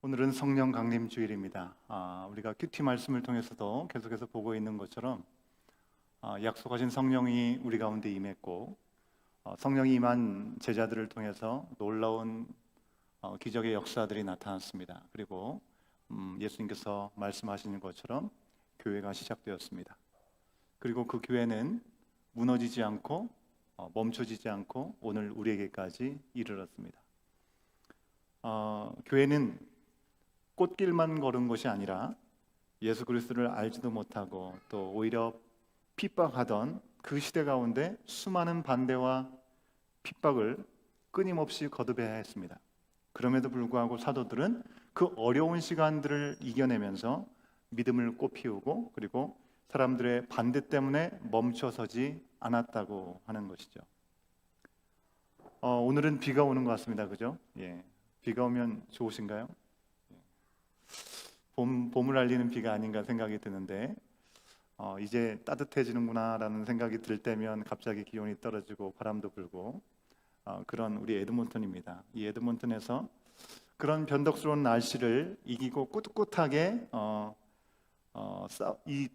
오늘은 성령 강림 주일입니다. 우리가 큐티 말씀을 통해서도 계속해서 보고 있는 것처럼 약속하신 성령이 우리 가운데 임했고 성령이 임한 제자들을 통해서 놀라운 기적의 역사들이 나타났습니다. 그리고 예수님께서 말씀하시는 것처럼 교회가 시작되었습니다. 그리고 그 교회는 무너지지 않고 멈춰지지 않고 오늘 우리에게까지 이르렀습니다. 교회는 꽃길만 걸은 것이 아니라 예수 그리스도를 알지도 못하고 또 오히려 핍박하던 그 시대 가운데 수많은 반대와 핍박을 끊임없이 거듭해야 했습니다. 그럼에도 불구하고 사도들은 그 어려운 시간들을 이겨내면서 믿음을 꽃피우고 그리고 사람들의 반대 때문에 멈춰서지 않았다고 하는 것이죠. 오늘은 비가 오는 것 같습니다. 그죠? 예. 비가 오면 좋으신가요? 봄을 알리는 비가 아닌가 생각이 드는데 이제 따뜻해지는구나 라는 생각이 들 때면 갑자기 기온이 떨어지고 바람도 불고 그런 우리 에드몬턴입니다. 이 에드몬턴에서 그런 변덕스러운 날씨를 이기고 꿋꿋하게 이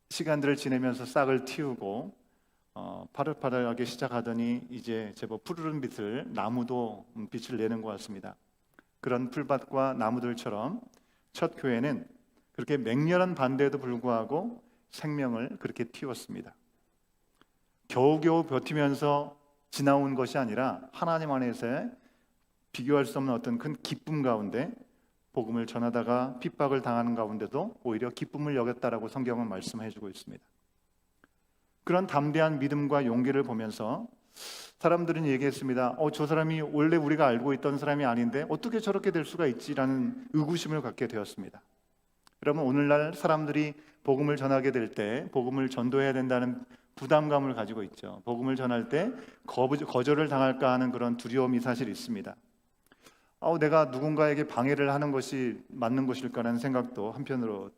시간들을 지내면서 싹을 틔우고 파릇파릇하게 시작하더니 이제 제법 푸르른 빛을 나무도 빛을 내는 것 같습니다. 그런 풀밭과 나무들처럼 첫 교회는 그렇게 맹렬한 반대에도 불구하고 생명을 그렇게 틔웠습니다. 겨우겨우 버티면서 지나온 것이 아니라 하나님 안에서의 비교할 수 없는 어떤 큰 기쁨 가운데 복음을 전하다가 핍박을 당하는 가운데도 오히려 기쁨을 여겼다라고 성경은 말씀해주고 있습니다. 그런 담대한 믿음과 용기를 보면서 사람들은 얘기했습니다. 저 사람이 원래 우리가 알고 있던 사람이 아닌데 어떻게 저렇게 될 수가 있지라는 의구심을 갖게 되었습니다. 여러분, 오늘날 사람들이 복음을 전하게 될 때 복음을 전도해야 된다는 부담감을 가지고 있죠. 복음을 전할 때 거절을 당할까 하는 그런 두려움이 사실 있습니다. 내가 누군가에게 방해를 하는 것이 맞는 것일까라는 생각도 한편으로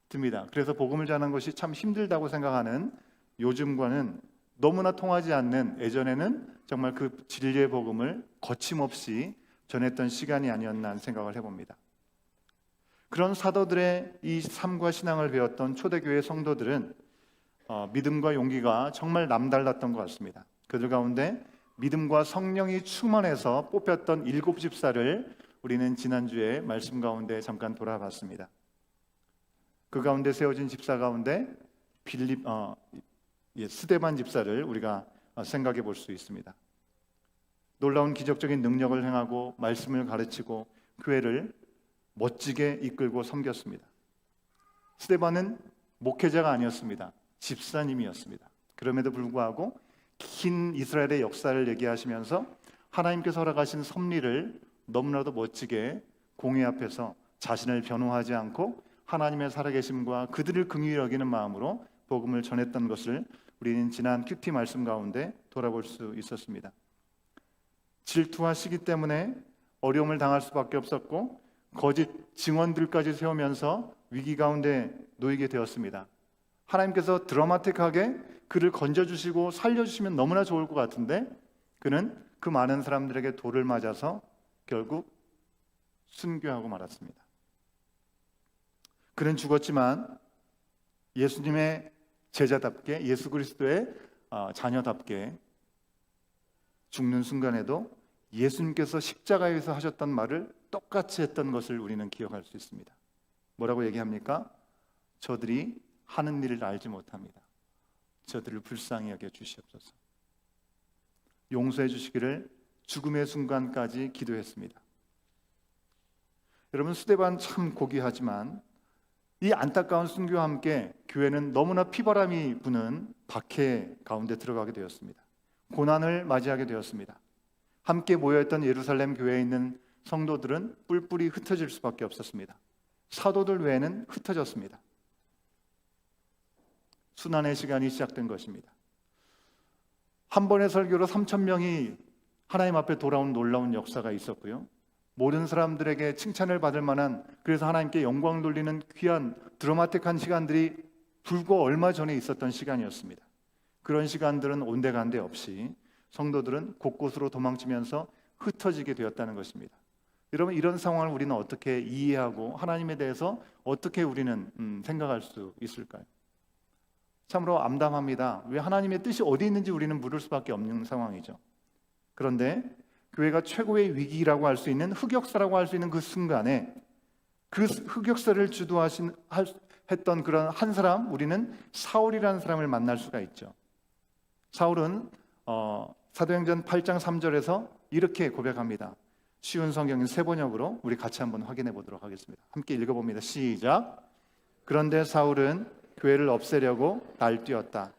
듭니다. 그래서 복음을 전하는 것이 참 힘들다고 생각하는 요즘과는 너무나 통하지 않는 예전에는 정말 그 진리의 복음을 거침없이 전했던 시간이 아니었나 하는 생각을 해봅니다. 그런 사도들의 이 삶과 신앙을 배웠던 초대교회 성도들은 믿음과 용기가 정말 남달랐던 것 같습니다. 그들 가운데 믿음과 성령이 충만해서 뽑혔던 7 집사를 우리는 지난주에 말씀 가운데 잠깐 돌아봤습니다. 그 가운데 세워진 집사 가운데 스데반 집사를 우리가 생각해 볼 수 있습니다. 놀라운 기적적인 능력을 행하고 말씀을 가르치고 교회를 멋지게 이끌고 섬겼습니다. 스데반은 목회자가 아니었습니다. 집사님이었습니다. 그럼에도 불구하고 긴 이스라엘의 역사를 얘기하시면서 하나님께서 허락하신 섭리를 너무나도 멋지게 공회 앞에서 자신을 변호하지 않고 하나님의 살아계심과 그들을 긍휼히 여기는 마음으로 복음을 전했던 것을 우리는 지난 큐티 말씀 가운데 돌아볼 수 있었습니다. 질투와 시기 때문에 어려움을 당할 수밖에 없었고 거짓 증언들까지 세우면서 위기 가운데 놓이게 되었습니다. 하나님께서 드라마틱하게 그를 건져주시고 살려주시면 너무나 좋을 것 같은데 그는 그 많은 사람들에게 돌을 맞아서 결국 순교하고 말았습니다. 그는 죽었지만 예수님의 제자답게 예수 그리스도의 자녀답게 죽는 순간에도 예수님께서 십자가에서 하셨던 말을 똑같이 했던 것을 우리는 기억할 수 있습니다. 뭐라고 얘기합니까? 저들이 하는 일을 알지 못합니다. 저들을 불쌍히 여겨 주시옵소서. 용서해 주시기를 죽음의 순간까지 기도했습니다. 여러분, 스데반 참 고귀하지만 이 안타까운 순교와 함께 교회는 너무나 피바람이 부는 박해 가운데 들어가게 되었습니다. 고난을 맞이하게 되었습니다. 함께 모여있던 예루살렘 교회에 있는 성도들은 뿔뿔이 흩어질 수밖에 없었습니다. 사도들 외에는 흩어졌습니다. 순환의 시간이 시작된 것입니다. 한 번의 설교로 3,000명이 하나님 앞에 돌아온 놀라운 역사가 있었고요. 모든 사람들에게 칭찬을 받을 만한, 그래서 하나님께 영광 돌리는 귀한 드라마틱한 시간들이 불과 얼마 전에 있었던 시간이었습니다. 그런 시간들은 온데간데 없이 성도들은 곳곳으로 도망치면서 흩어지게 되었다는 것입니다. 여러분, 이런 상황을 우리는 어떻게 이해하고 하나님에 대해서 어떻게 우리는 생각할 수 있을까요? 참으로 암담합니다. 왜 하나님의 뜻이 어디 있는지 우리는 물을 수밖에 없는 상황이죠. 그런데 교회가 최고의 위기라고 할 수 있는, 흑역사라고 할 수 있는 그 순간에 그 흑역사를 했던 그런 한 사람, 우리는 사울이라는 사람을 만날 수가 있죠. 사울은 사도행전 8장 3절에서 이렇게 고백합니다. 쉬운 성경인 세번역으로 우리 같이 한번 확인해 보도록 하겠습니다. 함께 읽어봅니다. 시작. 그런데 사울은 교회를 없애려고 날뛰었다.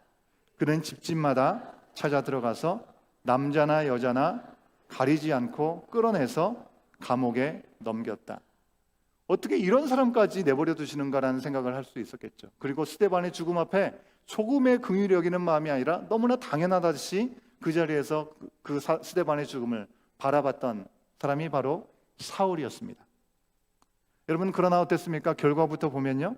그는 집집마다 찾아 들어가서 남자나 여자나 가리지 않고 끌어내서 감옥에 넘겼다. 어떻게 이런 사람까지 내버려 두시는가라는 생각을 할 수 있었겠죠. 그리고 스데반의 죽음 앞에 조금의 긍휼히 여기는 마음이 아니라 너무나 당연하다듯이 그 자리에서 그 스데반의 죽음을 바라봤던 사람이 바로 사울이었습니다. 여러분, 그러나 어땠습니까? 결과부터 보면요,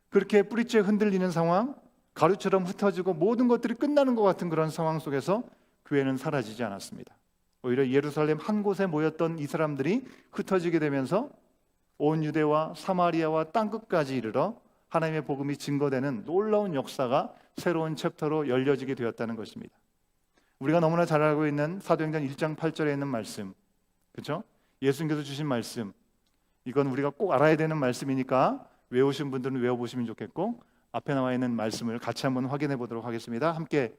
그렇게 뿌리째 흔들리는 상황, 가루처럼 흩어지고 모든 것들이 끝나는 것 같은 그런 상황 속에서 교회는 사라지지 않았습니다. 오히려 예루살렘 한 곳에 모였던 이 사람들이 흩어지게 되면서 온 유대와 사마리아와 땅끝까지 이르러 하나님의 복음이 증거되는 놀라운 역사가 새로운 챕터로 열려지게 되었다는 것입니다. 우리가 너무나 잘 알고 있는 사도행전 1장 8절에 있는 말씀, 그렇죠? 예수님께서 주신 말씀, 이건 우리가 꼭 알아야 되는 말씀이니까 외우신 분들은 외워보시면 좋겠고, 앞에 나와 있는 말씀을 같이 한번 확인해 보도록 하겠습니다. 함께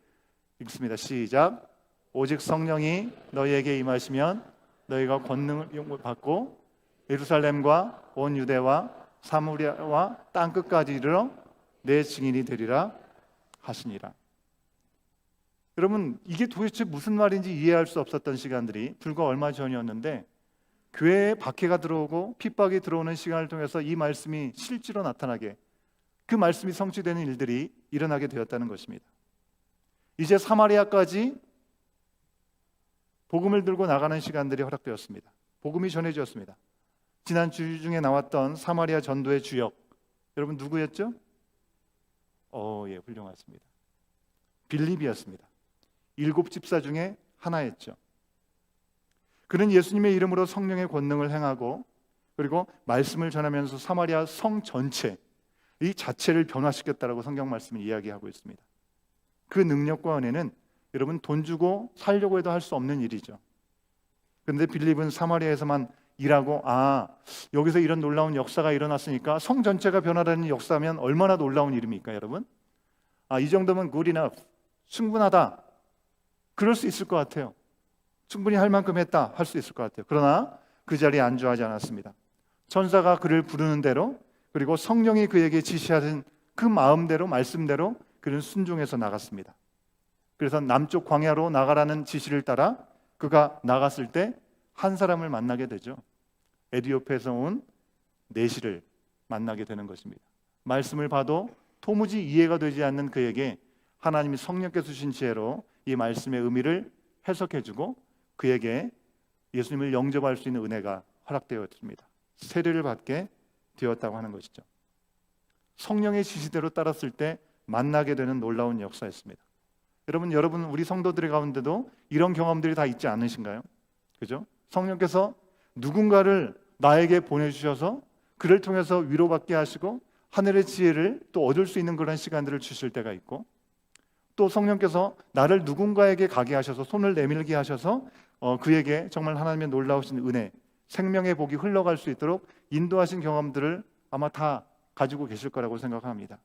읽습니다. 시작. 오직 성령이 너희에게 임하시면 너희가 권능을 받고 예루살렘과 온 유대와 사마리아와 땅끝까지 이르러 내 증인이 되리라 하시니라. 여러분, 이게 도대체 무슨 말인지 이해할 수 없었던 시간들이 불과 얼마 전이었는데, 교회에 박해가 들어오고 핍박이 들어오는 시간을 통해서 이 말씀이 실제로 나타나게, 그 말씀이 성취되는 일들이 일어나게 되었다는 것입니다. 이제 사마리아까지 복음을 들고 나가는 시간들이 허락되었습니다. 복음이 전해졌습니다. 지난 주 중에 나왔던 사마리아 전도의 주역, 여러분 누구였죠? 예, 훌륭하십니다. 빌립이었습니다. 7 집사 중에 하나였죠. 그는 예수님의 이름으로 성령의 권능을 행하고, 그리고 말씀을 전하면서 사마리아 성 전체, 이 자체를 변화시켰다라고 성경 말씀을 이야기하고 있습니다. 그 능력과 은혜는 여러분 돈 주고 살려고 해도 할 수 없는 일이죠. 그런데 빌립은 사마리아에서만 일하고, 여기서 이런 놀라운 역사가 일어났으니까 성 전체가 변화되는 역사면 얼마나 놀라운 일입니까, 여러분? 이 정도면 good enough, 충분하다, 그럴 수 있을 것 같아요. 충분히 할 만큼 했다, 할 수 있을 것 같아요. 그러나 그 자리에 안주하지 않았습니다. 천사가 그를 부르는 대로, 그리고 성령이 그에게 지시하는 그 마음대로, 말씀대로 그는 순종해서 나갔습니다. 그래서 남쪽 광야로 나가라는 지시를 따라 그가 나갔을 때 한 사람을 만나게 되죠. 에디오피아에서 온 내시를 만나게 되는 것입니다. 말씀을 봐도 도무지 이해가 되지 않는 그에게 하나님이 성령께서 주신 지혜로 이 말씀의 의미를 해석해주고 그에게 예수님을 영접할 수 있는 은혜가 허락되었습니다. 세례를 받게 되었다고 하는 것이죠. 성령의 지시대로 따랐을 때 만나게 되는 놀라운 역사였습니다. 여러분 우리 성도들 가운데도 이런 경험들이 다 있지 않으신가요? 그죠? 성령께서 누군가를 나에게 보내주셔서 그를 통해서 위로받게 하시고 하늘의 지혜를 또 얻을 수 있는 그런 시간들을 주실 때가 있고, 또 성령께서 나를 누군가에게 가게 하셔서 손을 내밀게 하셔서 그에게 정말 하나님의 놀라우신 은혜, 생명의 복이 흘러갈 수 있도록 인도하신 경험들을 아마 다 가지고 계실 거라고 생각합니다.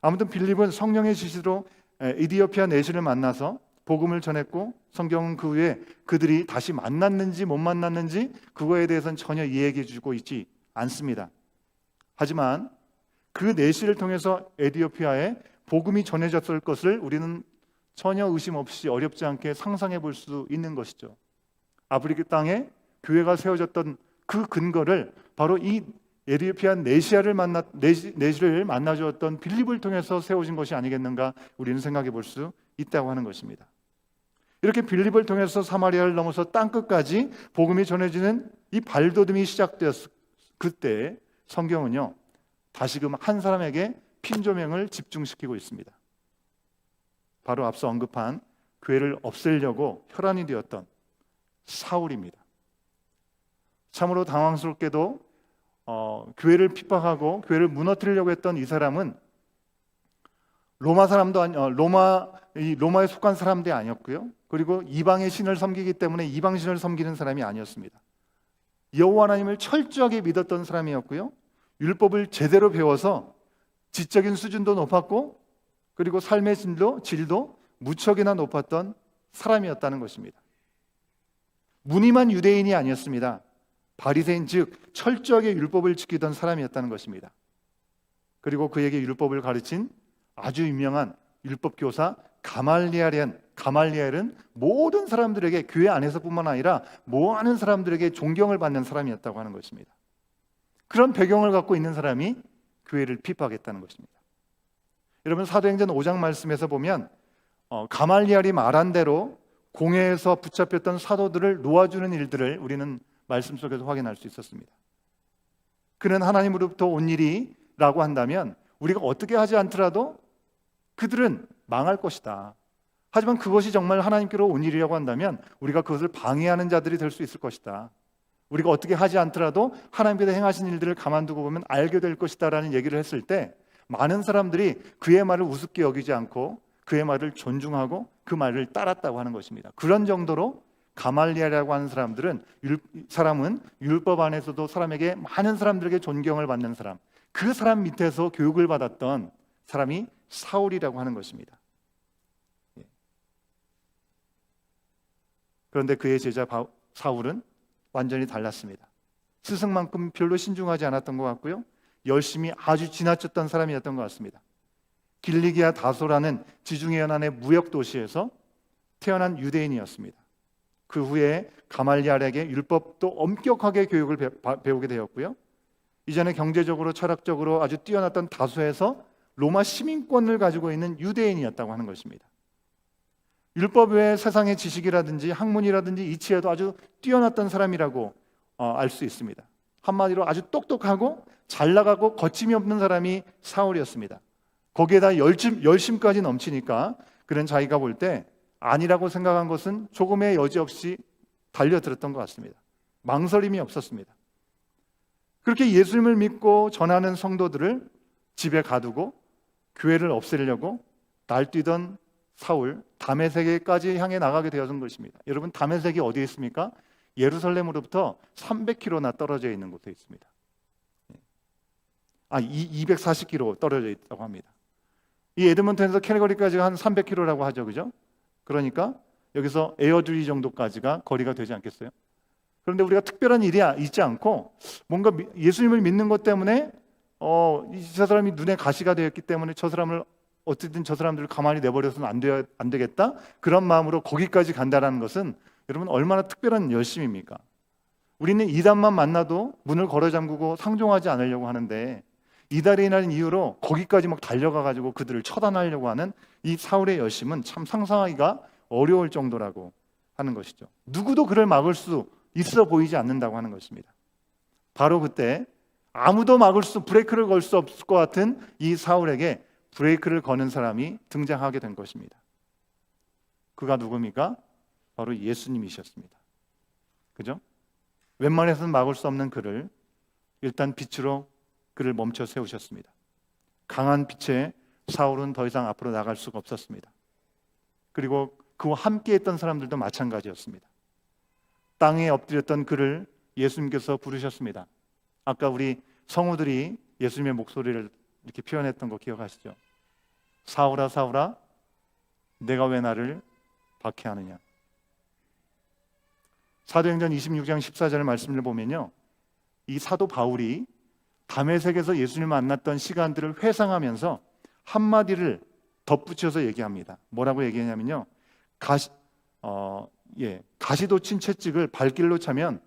아무튼 빌립은 성령의 지시로 에디오피아 내시를 만나서 복음을 전했고, 성경은 그 후에 그들이 다시 만났는지 못 만났는지 그거에 대해서는 전혀 이야기해 주고 있지 않습니다. 하지만 그 내시를 통해서 에디오피아에 복음이 전해졌을 것을 우리는 전혀 의심 없이 어렵지 않게 상상해 볼 수 있는 것이죠. 아프리카 땅에 교회가 세워졌던 그 근거를 바로 이 에디오피아 내시를 만나주었던 빌립을 통해서 세워진 것이 아니겠는가, 우리는 생각해 볼 수 있다고 하는 것입니다. 이렇게 빌립을 통해서 사마리아를 넘어서 땅끝까지 복음이 전해지는 이 발돋움이 시작되었을 그때 성경은요, 다시금 한 사람에게 핀조명을 집중시키고 있습니다. 바로 앞서 언급한 교회를 없애려고 혈안이 되었던 사울입니다. 참으로 당황스럽게도 교회를 핍박하고 교회를 무너뜨리려고 했던 이 사람은 로마 사람도 로마에 속한 사람도 아니었고요. 그리고 이방의 신을 섬기기 때문에 이방 신을 섬기는 사람이 아니었습니다. 여호와 하나님을 철저하게 믿었던 사람이었고요. 율법을 제대로 배워서 지적인 수준도 높았고, 그리고 삶의 질도 무척이나 높았던 사람이었다는 것입니다. 무늬만 유대인이 아니었습니다. 바리새인, 즉 철저하게 율법을 지키던 사람이었다는 것입니다. 그리고 그에게 율법을 가르친 아주 유명한 율법 교사 가말리엘은 모든 사람들에게, 교회 안에서뿐만 아니라 모아는 사람들에게 존경을 받는 사람이었다고 하는 것입니다. 그런 배경을 갖고 있는 사람이 교회를 핍박했다는 것입니다. 여러분, 사도행전 5장 말씀에서 보면 가말리엘이 말한 대로 공회에서 붙잡혔던 사도들을 놓아주는 일들을 우리는 말씀 속에서 확인할 수 있었습니다. 그는 하나님으로부터 온 일이라고 한다면 우리가 어떻게 하지 않더라도 그들은 망할 것이다. 하지만 그것이 정말 하나님께로 온 일이라고 한다면 우리가 그것을 방해하는 자들이 될 수 있을 것이다. 우리가 어떻게 하지 않더라도 하나님께서 행하신 일들을 가만두고 보면 알게 될 것이다 라는 얘기를 했을 때, 많은 사람들이 그의 말을 우습게 여기지 않고 그의 말을 존중하고 그 말을 따랐다고 하는 것입니다. 그런 정도로 가말리엘이라고 하는 사람은 율법 안에서도 사람에게, 많은 사람들에게 존경을 받는 사람, 그 사람 밑에서 교육을 받았던 사람이 사울이라고 하는 것입니다. 그런데 그의 제자 사울은 완전히 달랐습니다. 스승만큼 별로 신중하지 않았던 것 같고요, 열심히 아주 지나쳤던 사람이었던 것 같습니다. 길리기아 다소라는 지중해 연안의 무역 도시에서 태어난 유대인이었습니다. 그 후에 가말리엘에게 율법도 엄격하게 교육을 배우게 되었고요, 이전에 경제적으로 철학적으로 아주 뛰어났던 다소에서 로마 시민권을 가지고 있는 유대인이었다고 하는 것입니다. 율법 외에 세상의 지식이라든지 학문이라든지 이치에도 아주 뛰어났던 사람이라고 알 수 있습니다. 한마디로 아주 똑똑하고 잘 나가고 거침이 없는 사람이 사울이었습니다. 거기에다 열심까지 넘치니까 그는 자기가 볼 때 아니라고 생각한 것은 조금의 여지 없이 달려들었던 것 같습니다. 망설임이 없었습니다. 그렇게 예수님을 믿고 전하는 성도들을 집에 가두고 교회를 없애려고 날뛰던 사울, 다메섹까지 향해 나가게 되었던 것입니다. 여러분, 다메섹이 어디에 있습니까? 예루살렘으로부터 300km나 떨어져 있는 곳에 있습니다. 240km 떨어져 있다고 합니다. 이 에드먼턴에서 캘거리까지가 한 300km라고 하죠, 그죠? 그러니까 여기서 에어드리 정도까지가 거리가 되지 않겠어요? 그런데 우리가 특별한 일이 있지 않고 뭔가 예수님을 믿는 것 때문에 저 사람이 눈에 가시가 되었기 때문에 저 사람들을 가만히 내버려서는 안 되겠다, 그런 마음으로 거기까지 간다는 것은 여러분 얼마나 특별한 열심입니까? 우리는 이단만 만나도 문을 걸어 잠그고 상종하지 않으려고 하는데, 이단이라는 이유로 거기까지 막 달려가가지고 그들을 처단하려고 하는 이 사울의 열심은 참 상상하기가 어려울 정도라고 하는 것이죠. 누구도 그를 막을 수 있어 보이지 않는다고 하는 것입니다. 바로 그때 아무도 브레이크를 걸 수 없을 것 같은 이 사울에게 브레이크를 거는 사람이 등장하게 된 것입니다. 그가 누굽니까? 바로 예수님이셨습니다. 그죠? 웬만해서는 막을 수 없는 그를 일단 빛으로 그를 멈춰 세우셨습니다. 강한 빛에 사울은 더 이상 앞으로 나갈 수가 없었습니다. 그리고 그와 함께 했던 사람들도 마찬가지였습니다. 땅에 엎드렸던 그를 예수님께서 부르셨습니다. 아까 우리 성우들이 예수님의 목소리를 이렇게 표현했던 거 기억하시죠? 사울아 사울아 내가 왜 나를 박해하느냐. 사도행전 26장 14절 말씀을 보면요, 이 사도 바울이 다메섹에서 예수님을 만났던 시간들을 회상하면서 한마디를 덧붙여서 얘기합니다. 뭐라고 얘기하냐면요, 가시도 친 채찍을 발길로 차면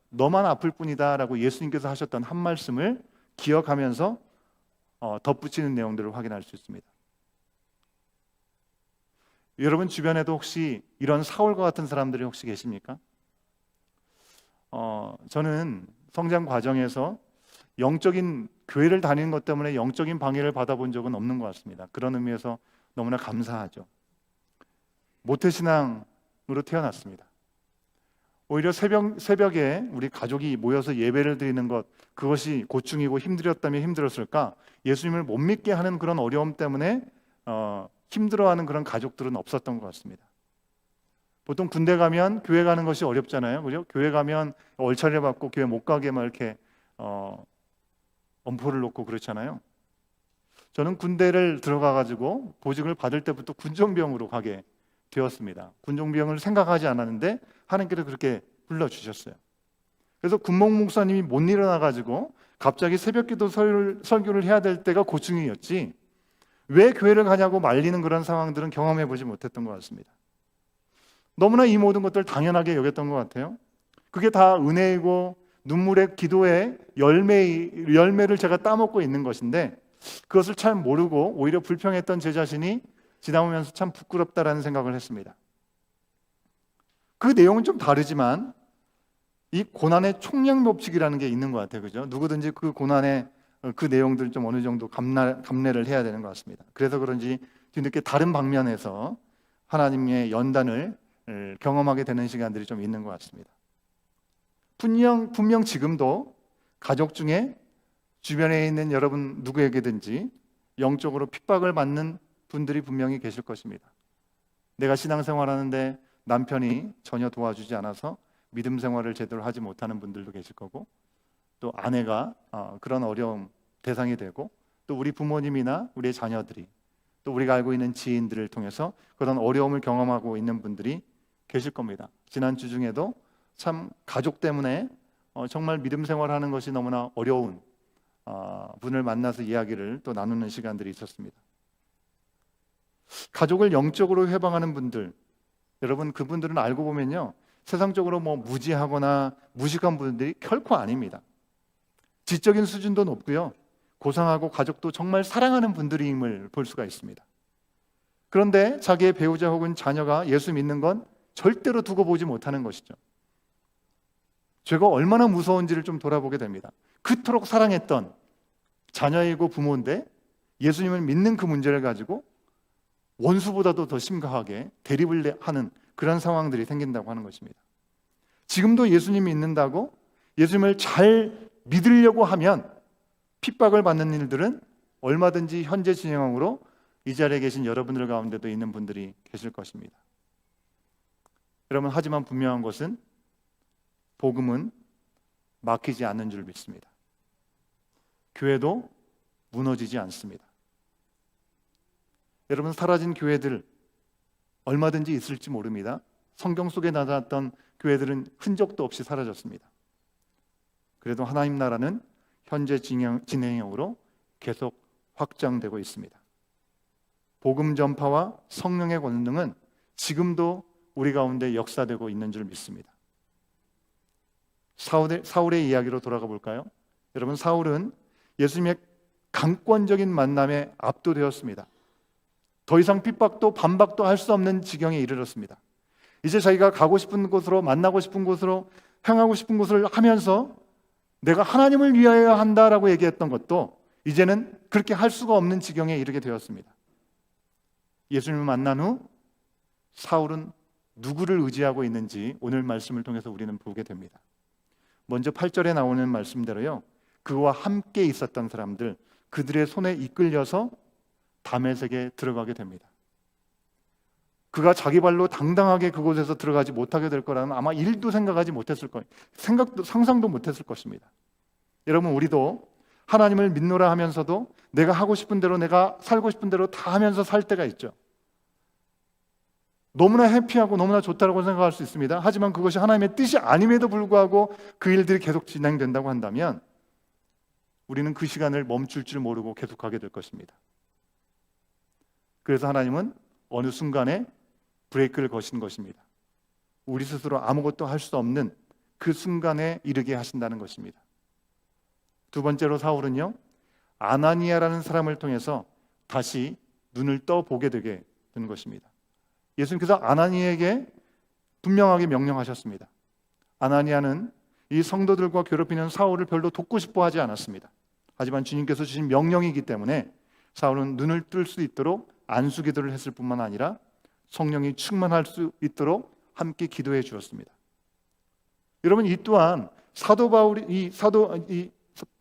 너만 아플 뿐이다 라고 예수님께서 하셨던 한 말씀을 기억하면서 덧붙이는 내용들을 확인할 수 있습니다. 여러분 주변에도 혹시 이런 사울과 같은 사람들이 혹시 계십니까? 저는 성장 과정에서 영적인 교회를 다니는 것 때문에 영적인 방해를 받아본 적은 없는 것 같습니다. 그런 의미에서 너무나 감사하죠. 모태신앙으로 태어났습니다. 오히려 새벽에 우리 가족이 모여서 예배를 드리는 것, 그것이 고충이고 힘들었다면 힘들었을까? 예수님을 못 믿게 하는 그런 어려움 때문에 힘들어하는 그런 가족들은 없었던 것 같습니다. 보통 군대 가면 교회 가는 것이 어렵잖아요, 그죠? 교회 가면 얼차려 받고 교회 못 가게 막 이렇게 엄포를 놓고 그렇잖아요. 저는 군대를 들어가가지고 보직을 받을 때부터 군종병으로 가게 되었습니다. 군종병을 생각하지 않았는데 하나님께서 그렇게 불러주셨어요. 그래서 군목 목사님이 못 일어나가지고 갑자기 새벽기도 설교를 해야 될 때가 고충이었지, 왜 교회를 가냐고 말리는 그런 상황들은 경험해보지 못했던 것 같습니다. 너무나 이 모든 것들을 당연하게 여겼던 것 같아요. 그게 다 은혜이고 눈물의 기도의 열매를 제가 따먹고 있는 것인데, 그것을 잘 모르고 오히려 불평했던 제 자신이 지나오면서 참 부끄럽다라는 생각을 했습니다. 그 내용은 좀 다르지만 이 고난의 총량 법칙이라는 게 있는 것 같아요, 그죠? 누구든지 그 고난의 그 내용들을 좀 어느 정도 감내를 해야 되는 것 같습니다. 그래서 그런지 뒤늦게 다른 방면에서 하나님의 연단을 경험하게 되는 시간들이 좀 있는 것 같습니다. 분명 지금도 가족 중에 주변에 있는 여러분 누구에게든지 영적으로 핍박을 받는 분들이 분명히 계실 것입니다. 내가 신앙생활하는데 남편이 전혀 도와주지 않아서 믿음 생활을 제대로 하지 못하는 분들도 계실 거고, 또 아내가 그런 어려움 대상이 되고, 또 우리 부모님이나 우리의 자녀들이, 또 우리가 알고 있는 지인들을 통해서 그런 어려움을 경험하고 있는 분들이 계실 겁니다. 지난주 중에도 참 가족 때문에 정말 믿음 생활하는 것이 너무나 어려운 분을 만나서 이야기를 또 나누는 시간들이 있었습니다. 가족을 영적으로 회방하는 분들, 여러분 그분들은 알고 보면요, 세상적으로 무지하거나 무식한 분들이 결코 아닙니다. 지적인 수준도 높고요, 고상하고 가족도 정말 사랑하는 분들임을 볼 수가 있습니다. 그런데 자기의 배우자 혹은 자녀가 예수 믿는 건 절대로 두고 보지 못하는 것이죠. 죄가 얼마나 무서운지를 좀 돌아보게 됩니다. 그토록 사랑했던 자녀이고 부모인데 예수님을 믿는 그 문제를 가지고 원수보다도 더 심각하게 대립을 하는 그런 상황들이 생긴다고 하는 것입니다. 지금도 예수님 믿는다고 예수님을 잘 믿으려고 하면 핍박을 받는 일들은 얼마든지 현재 진영으로 이 자리에 계신 여러분들 가운데도 있는 분들이 계실 것입니다. 여러분, 하지만 분명한 것은 복음은 막히지 않는 줄 믿습니다. 교회도 무너지지 않습니다. 여러분, 사라진 교회들 얼마든지 있을지 모릅니다. 성경 속에 나타났던 교회들은 흔적도 없이 사라졌습니다. 그래도 하나님 나라는 현재 진행형으로 계속 확장되고 있습니다. 복음 전파와 성령의 권능은 지금도 우리 가운데 역사되고 있는 줄 믿습니다. 사울의 이야기로 돌아가 볼까요? 여러분, 사울은 예수님의 강권적인 만남에 압도되었습니다. 더 이상 핍박도 반박도 할 수 없는 지경에 이르렀습니다. 이제 자기가 가고 싶은 곳으로, 만나고 싶은 곳으로, 향하고 싶은 곳을 하면서 내가 하나님을 위하여 한다라고 얘기했던 것도 이제는 그렇게 할 수가 없는 지경에 이르게 되었습니다. 예수님을 만난 후 사울은 누구를 의지하고 있는지 오늘 말씀을 통해서 우리는 보게 됩니다. 먼저 8절에 나오는 말씀대로요, 그와 함께 있었던 사람들, 그들의 손에 이끌려서 다메섹에 들어가게 됩니다. 그가 자기 발로 당당하게 그곳에서 들어가지 못하게 될 거라는 아마 일도 생각하지 못했을 거예요. 상상도 못했을 것입니다. 여러분, 우리도 하나님을 믿노라 하면서도 내가 하고 싶은 대로, 내가 살고 싶은 대로 다 하면서 살 때가 있죠. 너무나 해피하고 너무나 좋다고 생각할 수 있습니다. 하지만 그것이 하나님의 뜻이 아님에도 불구하고 그 일들이 계속 진행된다고 한다면 우리는 그 시간을 멈출 줄 모르고 계속하게 될 것입니다. 그래서 하나님은 어느 순간에 브레이크를 거신 것입니다. 우리 스스로 아무것도 할 수 없는 그 순간에 이르게 하신다는 것입니다. 두 번째로 사울은요, 아나니아라는 사람을 통해서 다시 눈을 떠보게 되게 된 것입니다. 예수님께서 아나니아에게 분명하게 명령하셨습니다. 아나니아는 이 성도들과 괴롭히는 사울을 별로 돕고 싶어 하지 않았습니다. 하지만 주님께서 주신 명령이기 때문에 사울은 눈을 뜰 수 있도록 안수기도를 했을 뿐만 아니라 성령이 충만할 수 있도록 함께 기도해 주었습니다. 여러분, 이 또한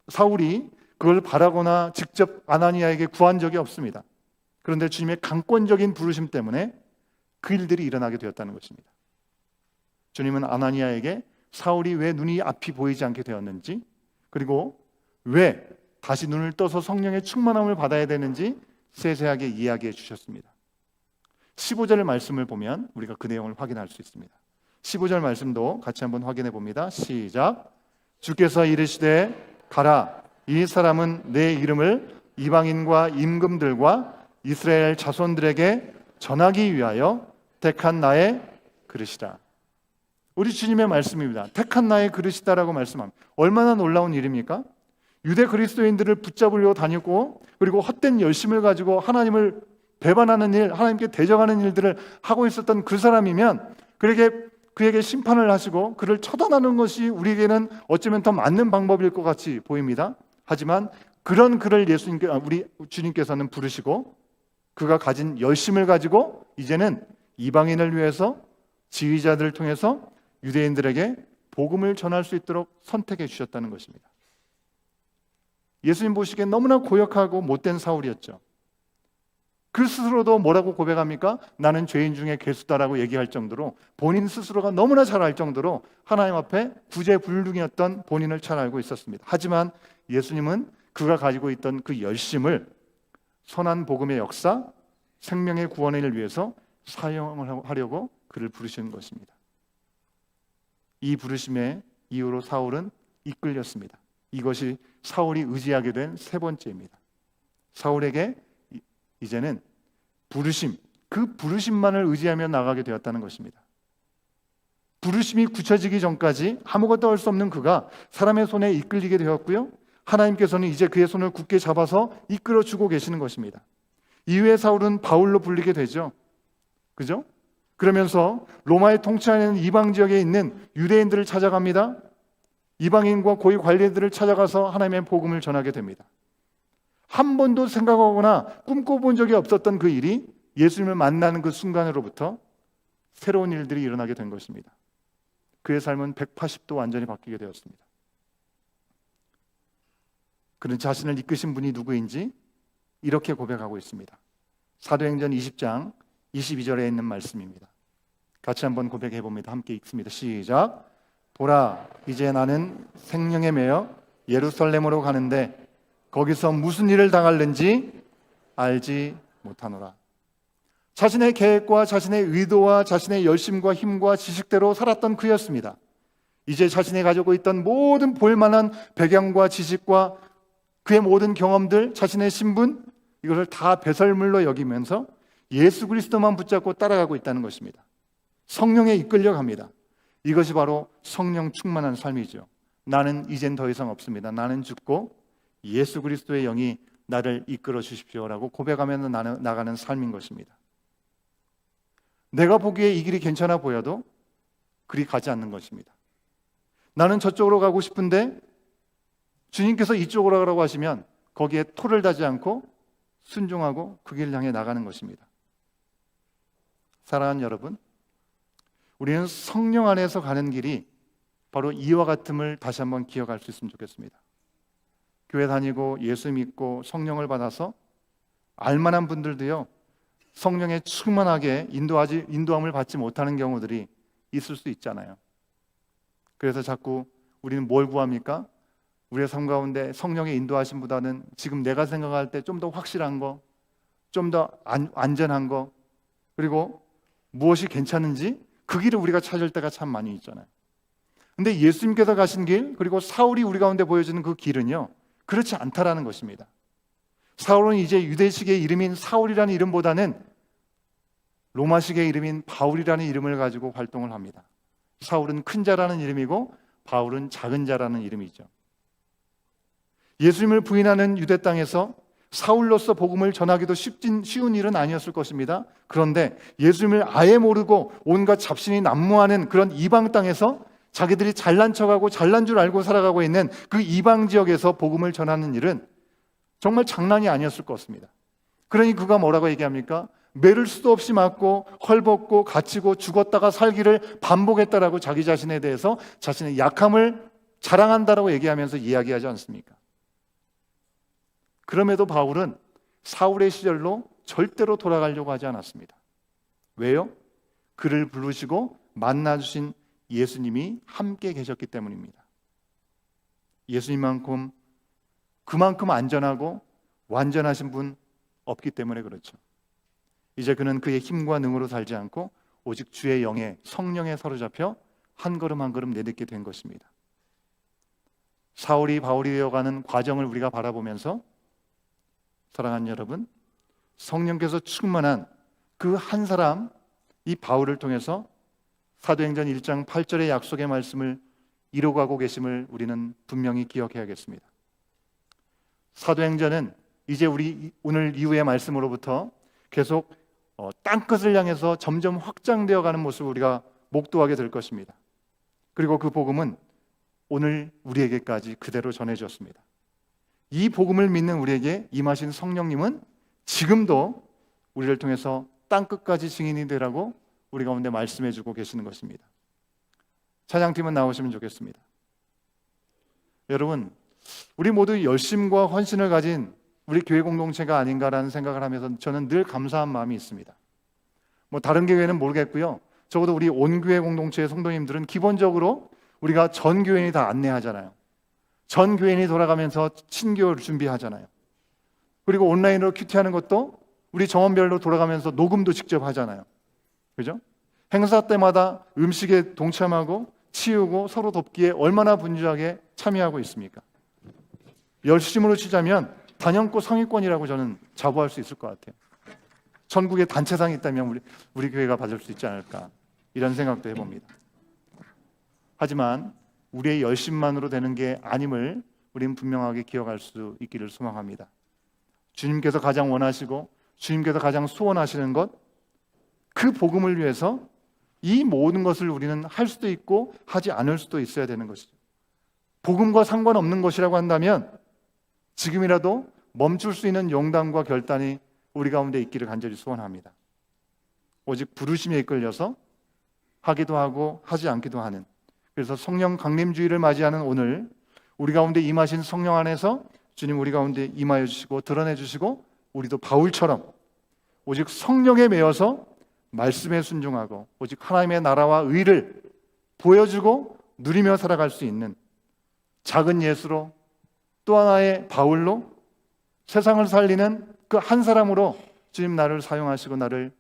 사울이 그걸 바라거나 직접 아나니아에게 구한 적이 없습니다. 그런데 주님의 강권적인 부르심 때문에 그 일들이 일어나게 되었다는 것입니다. 주님은 아나니아에게 사울이 왜 눈이 앞이 보이지 않게 되었는지, 그리고 왜 다시 눈을 떠서 성령의 충만함을 받아야 되는지 세세하게 이야기해 주셨습니다. 15절 말씀을 보면 우리가 그 내용을 확인할 수 있습니다. 15절 말씀도 같이 한번 확인해 봅니다. 시작. 주께서 이르시되 가라, 이 사람은 내 이름을 이방인과 임금들과 이스라엘 자손들에게 전하기 위하여 택한 나의 그릇이다. 우리 주님의 말씀입니다. 택한 나의 그릇이다라고 말씀합니다. 얼마나 놀라운 일입니까? 유대 그리스도인들을 붙잡으려 다니고, 그리고 헛된 열심을 가지고 하나님을 배반하는 일, 하나님께 대적하는 일들을 하고 있었던 그 사람이면 그에게 심판을 하시고 그를 처단하는 것이 우리에게는 어쩌면 더 맞는 방법일 것 같이 보입니다. 하지만 그런 그를 우리 주님께서는 부르시고, 그가 가진 열심을 가지고 이제는 이방인을 위해서 지휘자들을 통해서 유대인들에게 복음을 전할 수 있도록 선택해 주셨다는 것입니다. 예수님 보시기엔 너무나 고역하고 못된 사울이었죠. 그 스스로도 뭐라고 고백합니까? 나는 죄인 중에 괴수다라고 얘기할 정도로, 본인 스스로가 너무나 잘 알 정도로 하나님 앞에 구제불능이었던 본인을 잘 알고 있었습니다. 하지만 예수님은 그가 가지고 있던 그 열심을 선한 복음의 역사, 생명의 구원을 위해서 사용을 하려고 그를 부르시는 것입니다. 이 부르심의 이유로 사울은 이끌렸습니다. 이것이 사울이 의지하게 된 세 번째입니다. 사울에게 이제는 그 부르심만을 의지하며 나가게 되었다는 것입니다. 부르심이 굳혀지기 전까지 아무것도 할 수 없는 그가 사람의 손에 이끌리게 되었고요, 하나님께서는 이제 그의 손을 굳게 잡아서 이끌어주고 계시는 것입니다. 이후에 사울은 바울로 불리게 되죠. 그죠? 그러면서 로마의 통치하는 이방 지역에 있는 유대인들을 찾아갑니다. 이방인과 고위 관리들을 찾아가서 하나님의 복음을 전하게 됩니다. 한 번도 생각하거나 꿈꿔본 적이 없었던 그 일이 예수님을 만나는 그 순간으로부터 새로운 일들이 일어나게 된 것입니다. 그의 삶은 180도 완전히 바뀌게 되었습니다. 그는 자신을 이끄신 분이 누구인지 이렇게 고백하고 있습니다. 사도행전 20장 22절에 있는 말씀입니다. 같이 한번 고백해 봅니다. 함께 읽습니다. 시작. 보라, 이제 나는 생명에 매여 예루살렘으로 가는데 거기서 무슨 일을 당할는지 알지 못하노라. 자신의 계획과 자신의 의도와 자신의 열심과 힘과 지식대로 살았던 그였습니다. 이제 자신이 가지고 있던 모든 볼만한 배경과 지식과 그의 모든 경험들, 자신의 신분, 이것을 다 배설물로 여기면서 예수 그리스도만 붙잡고 따라가고 있다는 것입니다. 성령에 이끌려 갑니다. 이것이 바로 성령 충만한 삶이죠. 나는 이젠 더 이상 없습니다. 나는 죽고 예수 그리스도의 영이 나를 이끌어 주십시오라고 고백하면서 나가는 삶인 것입니다. 내가 보기에 이 길이 괜찮아 보여도 그리 가지 않는 것입니다. 나는 저쪽으로 가고 싶은데 주님께서 이쪽으로 가라고 하시면 거기에 토를 다지 않고 순종하고 그 길을 향해 나가는 것입니다. 사랑하는 여러분, 우리는 성령 안에서 가는 길이 바로 이와 같음을 다시 한번 기억할 수 있으면 좋겠습니다. 교회 다니고 예수 믿고 성령을 받아서 알만한 분들도요, 성령에 충만하게 인도함을 받지 못하는 경우들이 있을 수 있잖아요. 그래서 자꾸 우리는 뭘 구합니까? 우리의 삶 가운데 성령의 인도하심보다는 지금 내가 생각할 때 좀 더 확실한 거, 좀 더 안전한 거, 그리고 무엇이 괜찮은지 그 길을 우리가 찾을 때가 참 많이 있잖아요. 근데 예수님께서 가신 길, 그리고 사울이 우리 가운데 보여주는 그 길은요, 그렇지 않다라는 것입니다. 사울은 이제 유대식의 이름인 사울이라는 이름보다는 로마식의 이름인 바울이라는 이름을 가지고 활동을 합니다. 사울은 큰 자라는 이름이고 바울은 작은 자라는 이름이죠. 예수님을 부인하는 유대 땅에서 사울로서 복음을 전하기도 쉬운 일은 아니었을 것입니다. 그런데 예수님을 아예 모르고 온갖 잡신이 난무하는 그런 이방 땅에서 자기들이 잘난 척하고 잘난 줄 알고 살아가고 있는 그 이방 지역에서 복음을 전하는 일은 정말 장난이 아니었을 것 같습니다. 그러니 그가 뭐라고 얘기합니까? 매를 수도 없이 맞고 헐벗고 갇히고 죽었다가 살기를 반복했다라고 자기 자신에 대해서 자신의 약함을 자랑한다라고 얘기하면서 이야기하지 않습니까? 그럼에도 바울은 사울의 시절로 절대로 돌아가려고 하지 않았습니다. 왜요? 그를 부르시고 만나주신 예수님이 함께 계셨기 때문입니다. 예수님만큼 그만큼 안전하고 완전하신 분 없기 때문에 그렇죠. 이제 그는 그의 힘과 능으로 살지 않고 오직 주의 영에 성령에 사로잡혀 한 걸음 한 걸음 내딛게 된 것입니다. 사울이 바울이 되어가는 과정을 우리가 바라보면서 사랑하는 여러분, 성령께서 충만한 그 한 사람, 이 바울을 통해서 사도행전 1장 8절의 약속의 말씀을 이루어가고 계심을 우리는 분명히 기억해야겠습니다. 사도행전은 이제 우리 오늘 이후의 말씀으로부터 계속 땅끝을 향해서 점점 확장되어 가는 모습을 우리가 목도하게 될 것입니다. 그리고 그 복음은 오늘 우리에게까지 그대로 전해졌습니다. 이 복음을 믿는 우리에게 임하신 성령님은 지금도 우리를 통해서 땅끝까지 증인이 되라고 우리 가운데 말씀해 주고 계시는 것입니다. 찬양팀은 나오시면 좋겠습니다. 여러분, 우리 모두 열심과 헌신을 가진 우리 교회 공동체가 아닌가라는 생각을 하면서 저는 늘 감사한 마음이 있습니다. 다른 교회는 모르겠고요. 적어도 우리 온교회 공동체의 성도님들은 기본적으로 우리가 전 교인이 다 안내하잖아요. 전 교인이 돌아가면서 친교를 준비하잖아요. 그리고 온라인으로 큐티하는 것도 우리 정원별로 돌아가면서 녹음도 직접 하잖아요. 그죠? 행사 때마다 음식에 동참하고 치우고 서로 돕기에 얼마나 분주하게 참여하고 있습니까? 열심으로 치자면 단연코 상위권이라고 저는 자부할 수 있을 것 같아요. 전국에 단체상이 있다면 우리 교회가 받을 수 있지 않을까, 이런 생각도 해봅니다. 하지만 우리의 열심만으로 되는 게 아님을 우리는 분명하게 기억할 수 있기를 소망합니다. 주님께서 가장 원하시고 주님께서 가장 소원하시는 것, 그 복음을 위해서 이 모든 것을 우리는 할 수도 있고 하지 않을 수도 있어야 되는 것이죠. 복음과 상관없는 것이라고 한다면 지금이라도 멈출 수 있는 용담과 결단이 우리 가운데 있기를 간절히 소원합니다. 오직 부르심에 이끌려서 하기도 하고 하지 않기도 하는, 그래서 성령 강림주의를 맞이하는 오늘 우리 가운데 임하신 성령 안에서 주님 우리 가운데 임하여 주시고 드러내 주시고, 우리도 바울처럼 오직 성령에 매여서 말씀에 순종하고 오직 하나님의 나라와 의를 보여주고 누리며 살아갈 수 있는 작은 예수로, 또 하나의 바울로, 세상을 살리는 그 한 사람으로 주님 나를 사용하시고 나를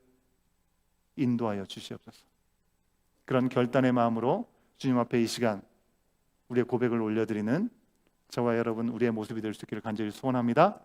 인도하여 주시옵소서. 그런 결단의 마음으로 주님 앞에 이 시간 우리의 고백을 올려드리는 저와 여러분, 우리의 모습이 될 수 있기를 간절히 소원합니다.